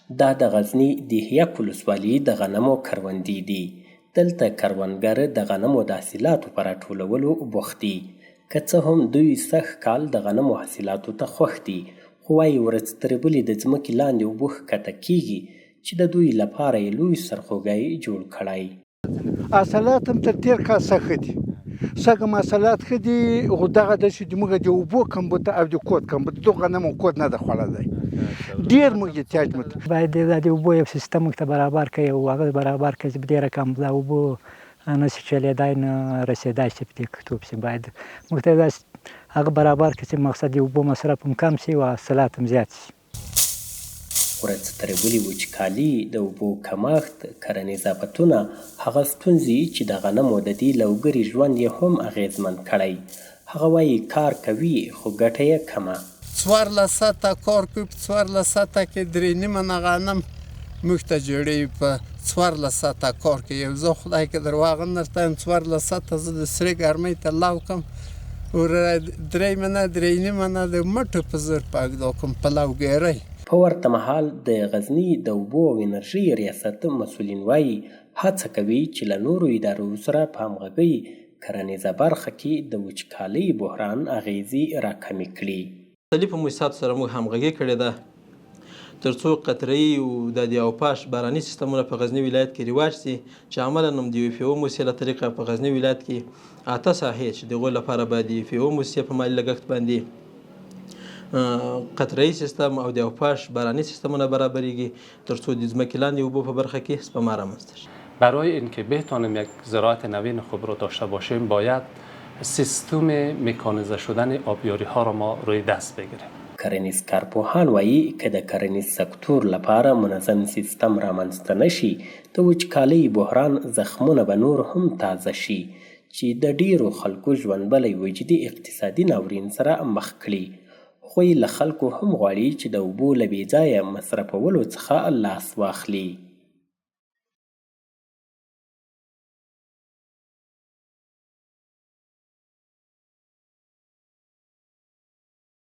دا د غزني دیهیک ولسوالي د غنمو کروندې دي. دلته کروندګر د غنمو د حاصلاتو په راټولولو بوخت دي. که څه هم دوی سږ کال د غنمو حاصلاتو ته خوښ دي، خو وایي ورځ تر بلې د ځمکې لاندې اوبه ښکته کیږي چې د دوی لپاره یې لوی سرخوږی جوړ کړی. حاصلات هم تر تېر کال څخه ښه دي. څنګه حاصلات ښه دي، خو دغه ده چې زموږ د اوبو کمبود او د کود کمبود، دغه غنمو کود نه ده خوړلی. ډېر موږ احتیاج باید د اوبو یو سیستم موږ ته برابر کړي او هغه برابر کړي چې په دې رقم د اوبو نه شي چلېدای، نه رسېدای شي په دې کتوب شي. باید موږ ته داسې هغه برابر کړي چې مقصد د اوبو مصرف هم کم شي او حاصلات هم زیات شي. ورځ تر بلې وچکالي، د اوبو کمښت، کرنیز آفتونه هغه ستونزې چې د غنمو د دې لوګري ژوند یې هم اغېزمن کړی. هغه وایي کار کوي خو ګټه یې کمه. 14 ساعته کار کوي، په 14 ساعته کې 3.5 منه غنم موږ ته جوړوي. په 14 ساعته کار کوي. یو زه خدای که درواغ نه درته وایم 14 ساعته زه د سرې ګرمۍ ته لو کړم، 3 منه 3.5 منه د مټو په زر پاږدا کوم په لوګرۍ. په ورته مهال د غزني د اوبو او انرژۍ ریاست مسؤلین وایي هڅه کوي چې له نورو ادارو سره په همغږۍ کرنیزه برخه کې د وچکالۍ بحران اغیزې راکمې کړي. مختلفو مؤسساتو سره موږ همغږي کړې ده تر څو قطره‌ای او د دیوپاش باراني سیستمونه په غزني ولایت کې رواج شي، چې عملاً هم د UFO موسسې له طریقه په غزني ولایت کې 8 ساحې چې د هغو لپاره باید د UFO موسسې په مالي لګښت باندې قطره‌ای سیستم او دیوپاش باراني سیستمونه برابریږي، تر څو د ځمکې لاندې اوبو په برخه کې سپما رامنځته شي. برای اینکه بتوانیم یک زراعت نوین خوب را داشته باشیم باید سیستم مکانیزه شدن آبیاری ها را ما روی دست بگیریم. کرنیز کارپوهان وایي که د کرنیز سکتور لپاره منظم سیستم رامنځته نشي، د وچکالۍ بحران زخمونه به نور هم تازه شي چې د ډیرو خلکو ژوند به له یوه جدي اقتصادي ناورین سره مخ کړي. خو له خلکو هم غواړي چې د اوبو له بې ځایه مصرفولو څخه لاس واخلي.